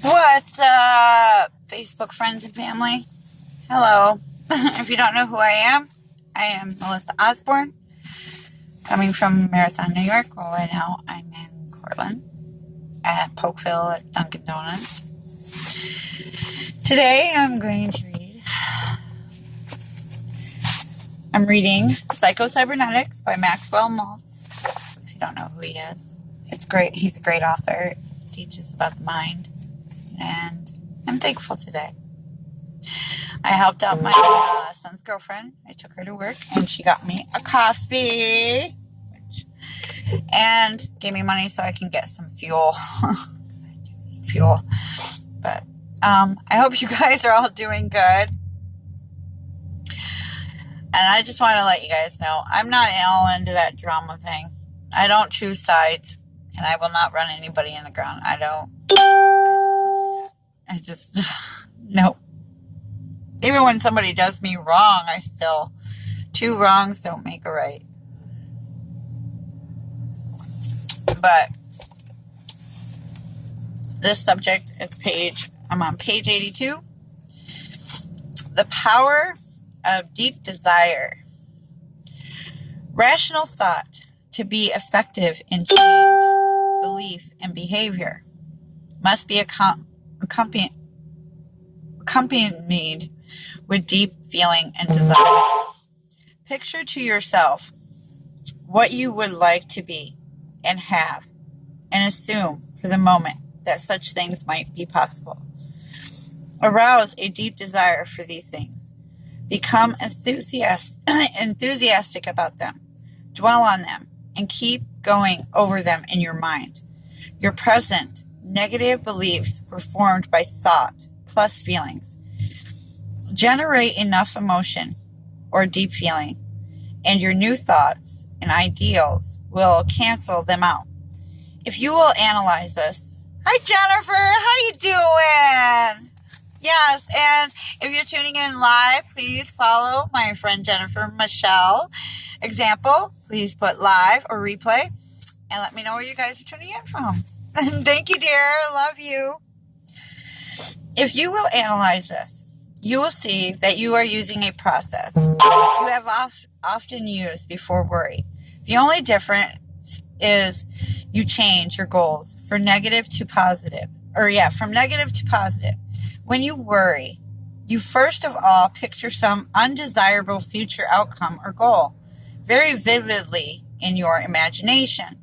What's up, Facebook friends and family? Hello. If you don't know who I am Melissa Osborne, coming from Marathon, New York. Well, right now I'm in Cortland at Polkville at Dunkin' Donuts. Today I'm reading Psycho-Cybernetics by Maxwell Maltz. If you don't know who he is, it's great. He's a great author. Teaches about the mind. And I'm thankful today. I helped out my son's girlfriend. I took her to work and she got me a coffee and gave me money so I can get some fuel. But I hope you guys are all doing good. And I just want to let you guys know I'm not all into that drama thing. I don't choose sides and I will not run anybody in the ground. Nope. Even when somebody does me wrong, two wrongs don't make a right. But this subject, I'm on page 82. The power of deep desire. Rational thought to be effective in change, belief, and behavior must be accompanied with deep feeling and desire. Picture to yourself what you would like to be and have, and assume for the moment that such things might be possible. Arouse a deep desire for these things. Become enthusiastic about them. Dwell on them and keep going over them in your mind. Your present negative beliefs were formed by thought plus feelings. Generate enough emotion or deep feeling, and your new thoughts and ideals will cancel them out. If you will analyze this. Hi, Jennifer. How you doing? Yes, and if you're tuning in live, please follow my friend Jennifer Michelle. Example, please put live or replay, and let me know where you guys are tuning in from. Thank you, dear. Love you. If you will analyze this, you will see that you are using a process you have often used before worry. The only difference is you change your goals from negative to positive. When you worry, you first of all picture some undesirable future outcome or goal very vividly in your imagination.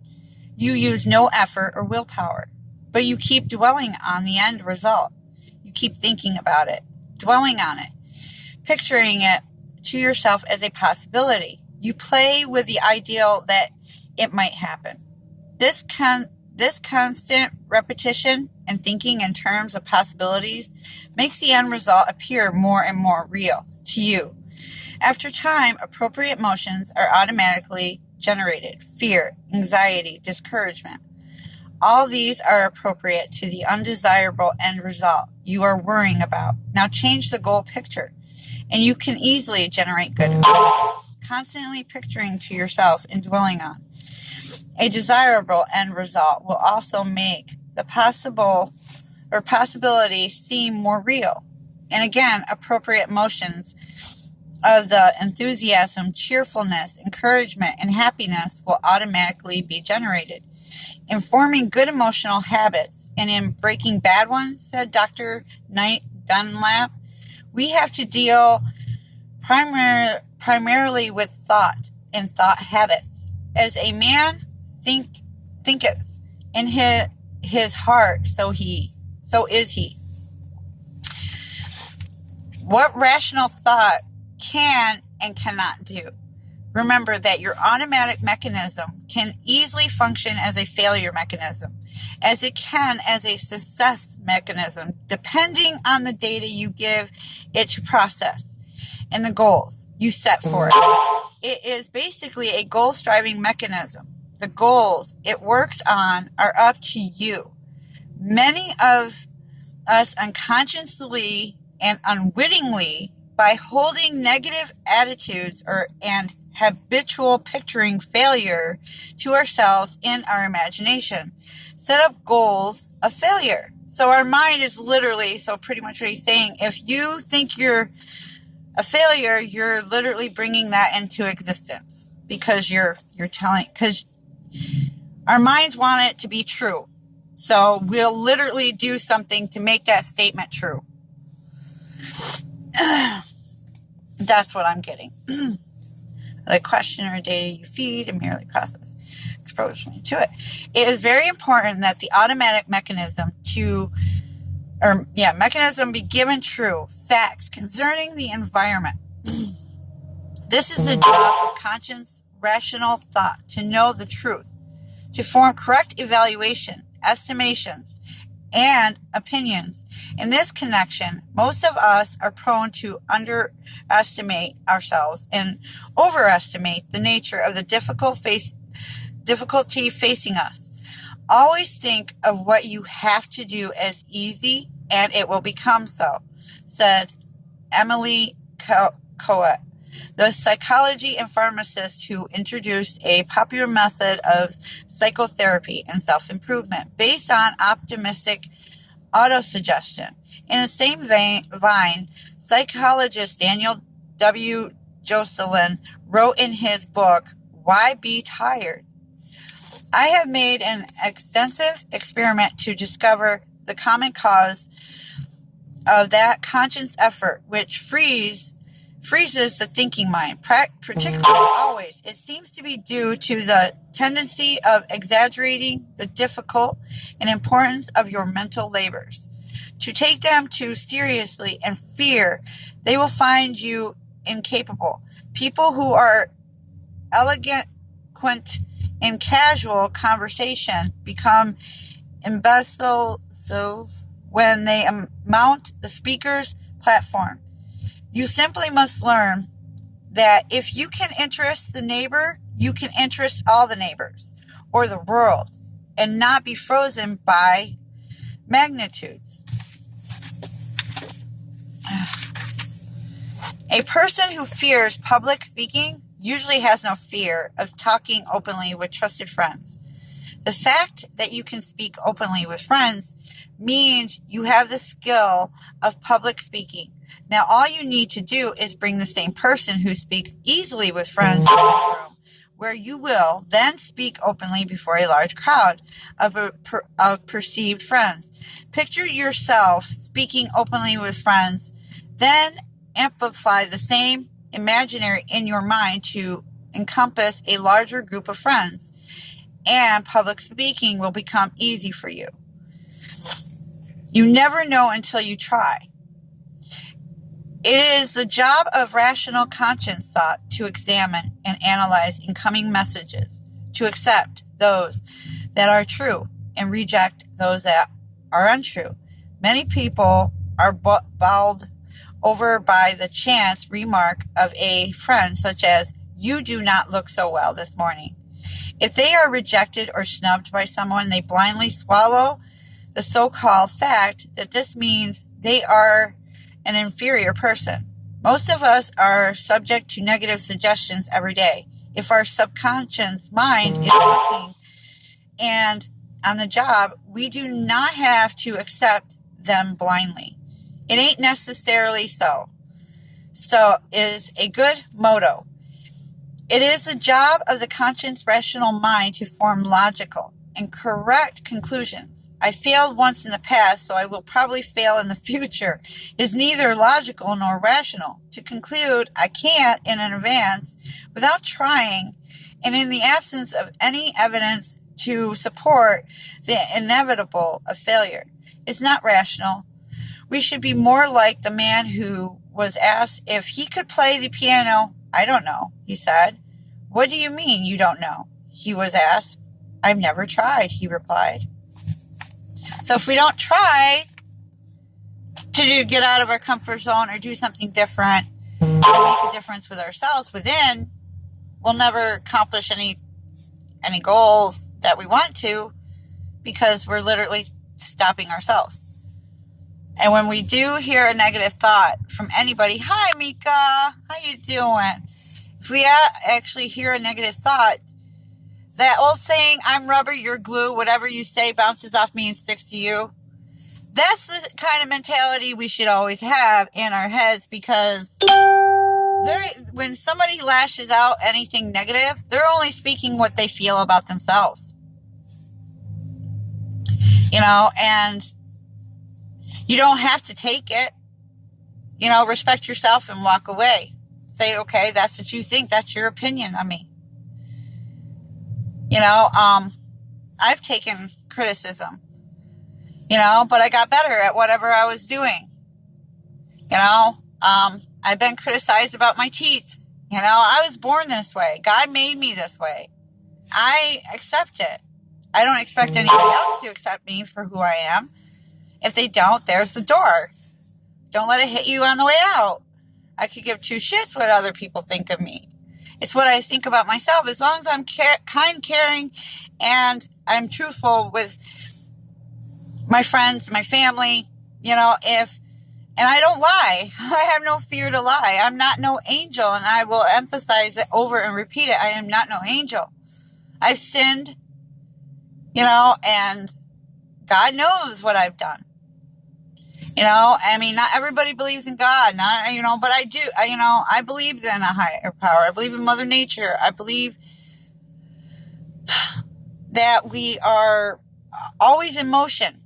You use no effort or willpower, but you keep dwelling on the end result. You keep thinking about it, dwelling on it, picturing it to yourself as a possibility. You play with the ideal that it might happen. This constant repetition and thinking in terms of possibilities makes the end result appear more and more real to you. After time, appropriate emotions are automatically generated. Fear, anxiety, discouragement. All these are appropriate to the undesirable end result you are worrying about. Now change the goal picture, and you can easily generate good emotions. Constantly picturing to yourself and dwelling on a desirable end result will also make the possibility seem more real. And again, appropriate emotions of the enthusiasm, cheerfulness, encouragement, and happiness will automatically be generated. In forming good emotional habits and in breaking bad ones, said Dr. Knight Dunlap, we have to deal primarily with thought and thought habits. As a man thinketh in his heart, so is he. What rational thought can and cannot do. Remember that your automatic mechanism can easily function as a failure mechanism, as it can as a success mechanism, depending on the data you give it to process and the goals you set for it. It is basically a goal-striving mechanism. The goals it works on are up to you. Many of us unconsciously and unwittingly, by holding negative attitudes and habitual picturing failure to ourselves in our imagination, set up goals of failure. So our mind is literally, so pretty much what he's saying, if you think you're a failure, you're literally bringing that into existence because because our minds want it to be true. So we'll literally do something to make that statement true. That's what I'm getting. A question or data you feed and merely process exposure to it. It is very important that the automatic mechanism be given true facts concerning the environment. This is the job of conscious, rational thought, to know the truth, to form correct evaluation, estimations, and opinions. In this connection, most of us are prone to underestimate ourselves and overestimate the nature of the difficulty facing us. Always think of what you have to do as easy, and it will become so, said Emily Coet, the psychology and pharmacist who introduced a popular method of psychotherapy and self-improvement based on optimistic autosuggestion. In the same vein, psychologist Daniel W. Jocelyn wrote in his book, Why Be Tired? I have made an extensive experiment to discover the common cause of that conscious effort, which freezes the thinking mind, particularly always. It seems to be due to the tendency of exaggerating the difficult and importance of your mental labors. To take them too seriously and fear they will find you incapable. People who are eloquent in casual conversation become imbeciles when they mount the speaker's platform. You simply must learn that if you can interest the neighbor, you can interest all the neighbors or the world and not be frozen by magnitudes. A person who fears public speaking usually has no fear of talking openly with trusted friends. The fact that you can speak openly with friends means you have the skill of public speaking. Now, all you need to do is bring the same person who speaks easily with friends into a room where you will then speak openly before a large crowd of perceived friends. Picture yourself speaking openly with friends, then amplify the same imaginary in your mind to encompass a larger group of friends, and public speaking will become easy for you. You never know until you try. It is the job of rational conscious thought to examine and analyze incoming messages, to accept those that are true and reject those that are untrue. Many people are bowled over by the chance remark of a friend, such as, "You do not look so well this morning." If they are rejected or snubbed by someone, they blindly swallow the so-called fact that this means they are an inferior person. Most of us are subject to negative suggestions every day. If our subconscious mind is working and on the job, we do not have to accept them blindly. It ain't necessarily so. So is a good motto. It is the job of the conscious rational mind to form logical and correct conclusions. I failed once in the past, so I will probably fail in the future. It is neither logical nor rational to conclude I can't in advance without trying, and in the absence of any evidence to support the inevitable of failure. It's not rational. We should be more like the man who was asked if he could play the piano. "I don't know," he said. "What do you mean you don't know?" he was asked. "I've never tried," he replied. So if we don't try to get out of our comfort zone or do something different and make a difference with ourselves within, we'll never accomplish any goals that we want to, because we're literally stopping ourselves. And when we do hear a negative thought from anybody, "Hi, Mika, how you doing?" If we actually hear a negative thought, that old saying, "I'm rubber, you're glue, whatever you say bounces off me and sticks to you," that's the kind of mentality we should always have in our heads, because when somebody lashes out anything negative, they're only speaking what they feel about themselves. And you don't have to take it. Respect yourself and walk away. Say, okay, that's what you think. That's your opinion on me. I've taken criticism, but I got better at whatever I was doing. I've been criticized about my teeth. I was born this way. God made me this way. I accept it. I don't expect anybody else to accept me for who I am. If they don't, there's the door. Don't let it hit you on the way out. I could give two shits what other people think of me. It's what I think about myself. As long as I'm kind, caring, and I'm truthful with my friends, my family, and I don't lie. I have no fear to lie. I'm not no angel, and I will emphasize it over and repeat it. I am not no angel. I've sinned, and God knows what I've done. Not everybody believes in God, but I do. I believe in a higher power. I believe in Mother Nature. I believe that we are always in motion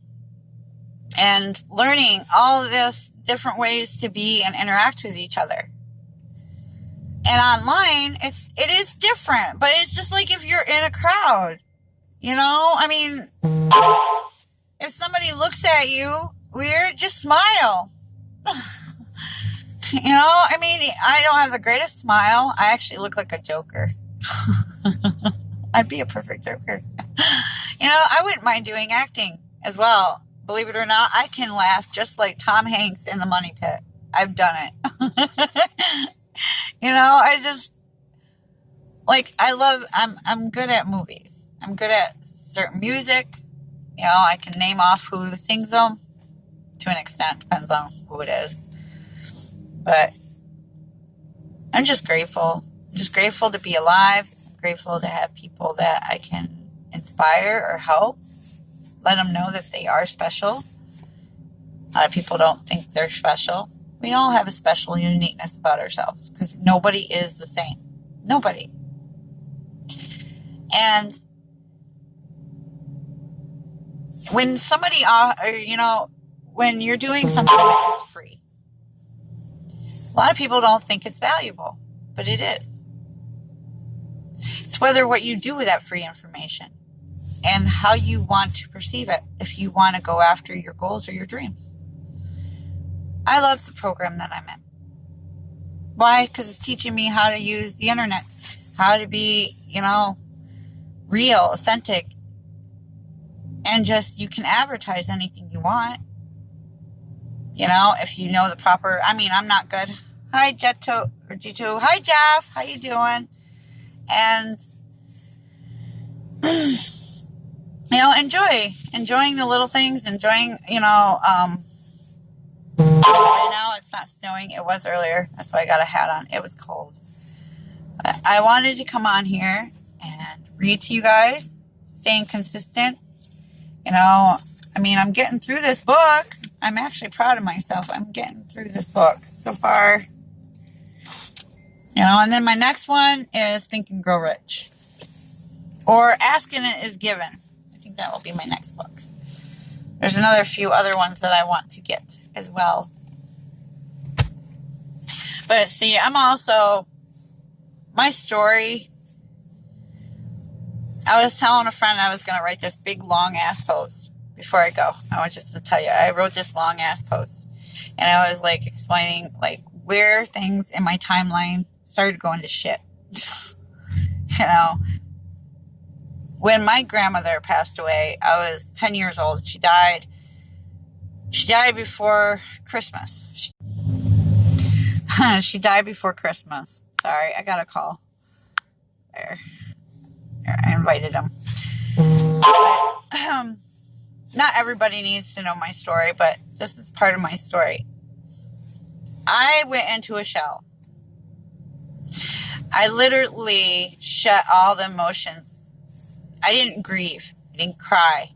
and learning all of this different ways to be and interact with each other. And online, it is different, but it's just like if you're in a crowd, if somebody looks at you weird, just smile. I don't have the greatest smile. I actually look like a joker. I'd be a perfect joker. I wouldn't mind doing acting as well. Believe it or not, I can laugh just like Tom Hanks in The Money Pit. I've done it. I'm good at movies. I'm good at certain music. I can name off who sings them to an extent. Depends on who it is. But I'm just grateful. I'm just grateful to be alive. I'm grateful to have people that I can inspire or help. Let them know that they are special. A lot of people don't think they're special. We all have a special uniqueness about ourselves because nobody is the same. Nobody. And when somebody, when you're doing something that is free, a lot of people don't think it's valuable, but it is. It's whether what you do with that free information and how you want to perceive it, if you want to go after your goals or your dreams. I love the program that I'm in. Why? Because it's teaching me how to use the internet, how to be, real, authentic, and just, you can advertise anything you want. If you know the proper, I'm not good. Hi, Jeto, or G2. Hi, Jeff. How you doing? And, enjoying the little things, enjoying, right now it's not snowing. It was earlier. That's why I got a hat on. It was cold. But I wanted to come on here and read to you guys, staying consistent. I'm getting through this book. I'm actually proud of myself. I'm getting through this book so far. And then my next one is Think and Grow Rich. Or Asking It Is Given. I think that will be my next book. There's another few other ones that I want to get as well. But see, my story, I was telling a friend I was going to write this big long ass post before I go. I want just to tell you, I wrote this long ass post and I was explaining where things in my timeline started going to shit. When my grandmother passed away, I was 10 years old. She died before Christmas. She died before Christmas. Sorry, I got a call. There, I invited him. Not everybody needs to know my story, but this is part of my story. I went into a shell. I literally shut all the emotions. I didn't grieve. I didn't cry.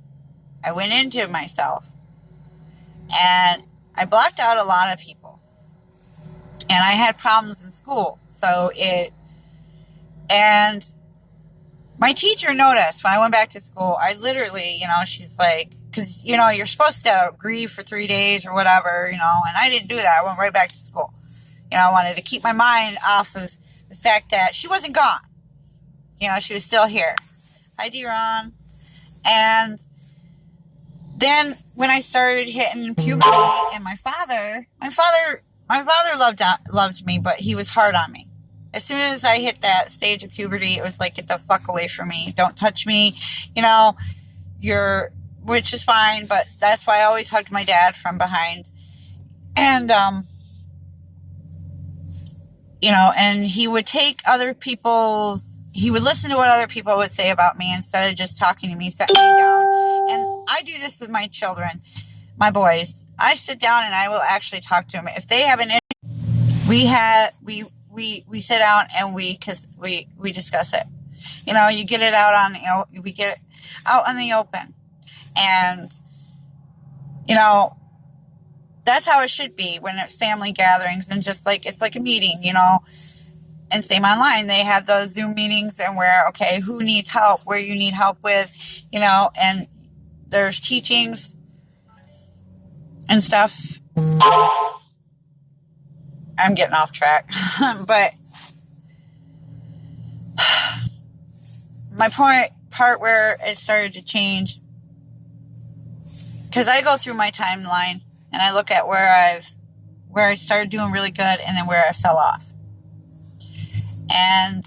I went into myself. And I blocked out a lot of people. And I had problems in school. And my teacher noticed when I went back to school, I literally, she's like, because, you're supposed to grieve for 3 days or whatever, and I didn't do that. I went right back to school. I wanted to keep my mind off of the fact that she wasn't gone. She was still here. Hi, D-Ron. And then when I started hitting puberty, and my father loved me, but he was hard on me. As soon as I hit that stage of puberty, it was like, get the fuck away from me. Don't touch me. Which is fine, but that's why I always hugged my dad from behind. And, and he would take he would listen to what other people would say about me instead of just talking to me, setting me down. And I do this with my children, my boys. I sit down and I will actually talk to them. If they have an issue, we sit down and we discuss it. You get it out we get it out in the open. And, that's how it should be when at family gatherings, and just like, it's like a meeting, and same online. They have those Zoom meetings and where, okay, who needs help, where you need help with, and there's teachings and stuff. I'm getting off track, but my part where it started to change, because I go through my timeline and I look at where I started doing really good and then where I fell off. And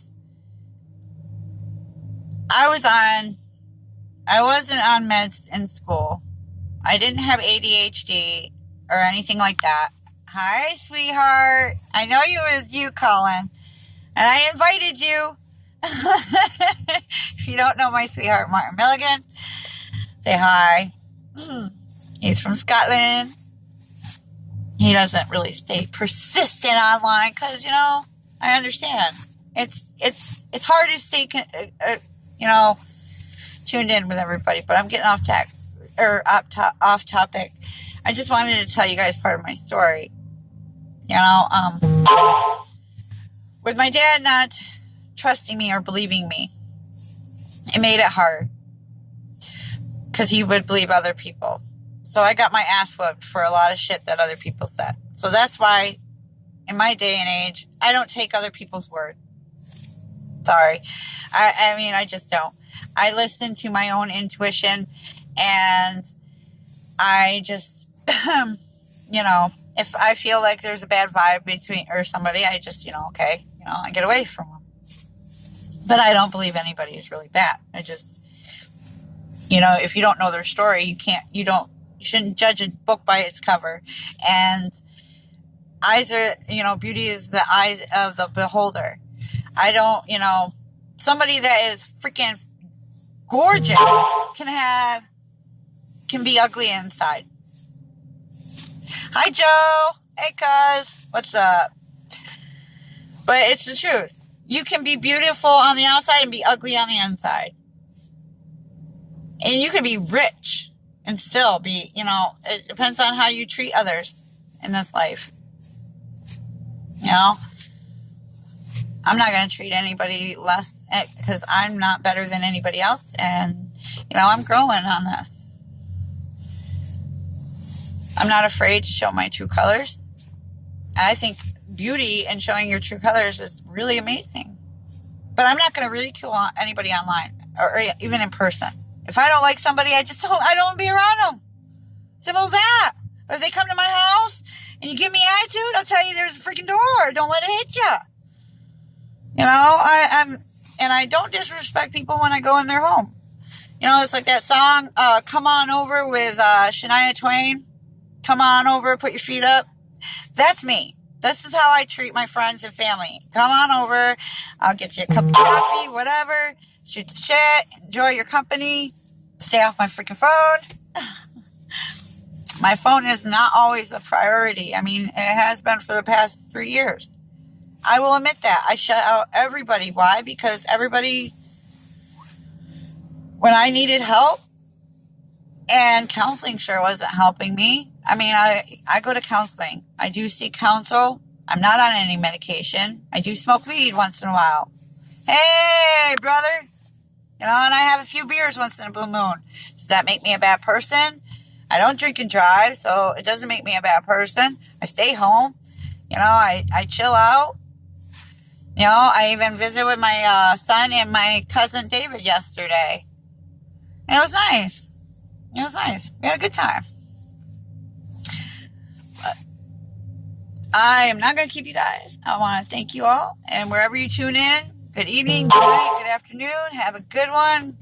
I wasn't on meds in school. I didn't have ADHD or anything like that. Hi, sweetheart. I know it was you, Colin. And I invited you. If you don't know my sweetheart, Martin Milligan, say hi. He's from Scotland. He doesn't really stay persistent online because, I understand. It's hard to stay, tuned in with everybody, but I'm getting off topic. I just wanted to tell you guys part of my story. With my dad not trusting me or believing me, it made it hard because he would believe other people. So I got my ass whooped for a lot of shit that other people said. So that's why in my day and age, I don't take other people's word. Sorry. I just don't. I listen to my own intuition, and I just, if I feel like there's a bad vibe between or somebody, I just, I get away from them. But I don't believe anybody is really bad. I just, if you don't know their story, you shouldn't judge a book by its cover. And eyes are, beauty is the eyes of the beholder. I don't, somebody that is freaking gorgeous can be ugly inside. Hi, Joe. Hey, cuz. What's up? But it's the truth. You can be beautiful on the outside and be ugly on the inside. And you can be rich and still be, it depends on how you treat others in this life. I'm not going to treat anybody less because I'm not better than anybody else. And, I'm growing on this. I'm not afraid to show my true colors. And I think beauty and showing your true colors is really amazing. But I'm not going to ridicule anybody online or even in person. If I don't like somebody, I don't want to be around them. Simple as that. But if they come to my house and you give me attitude, I'll tell you there's a freaking door. Don't let it hit you. And I don't disrespect people when I go in their home. It's like that song, Come On Over with Shania Twain. Come on over, put your feet up. That's me. This is how I treat my friends and family. Come on over. I'll get you a cup of coffee, whatever. Shoot the shit. Enjoy your company. Stay off my freaking phone. My phone is not always a priority. It has been for the past 3 years. I will admit that. I shut out everybody. Why? Because everybody, when I needed help, And counseling sure wasn't helping me. I mean, I go to counseling. I do seek counsel. I'm not on any medication. I do smoke weed once in a while. Hey, brother. You know, and I have a few beers once in a blue moon. Does that make me a bad person? I don't drink and drive, so it doesn't make me a bad person. I stay home. You know, I chill out. You know, I even visited with my son and my cousin David yesterday. And it was nice. It was nice. We had a good time. But I am not going to keep you guys. I want to thank you all. And wherever you tune in, good evening, good night, good afternoon. Have a good one.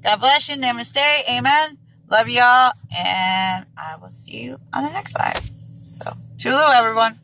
God bless you. Namaste. Amen. Love y'all. And I will see you on the next live. So, toodaloo, everyone.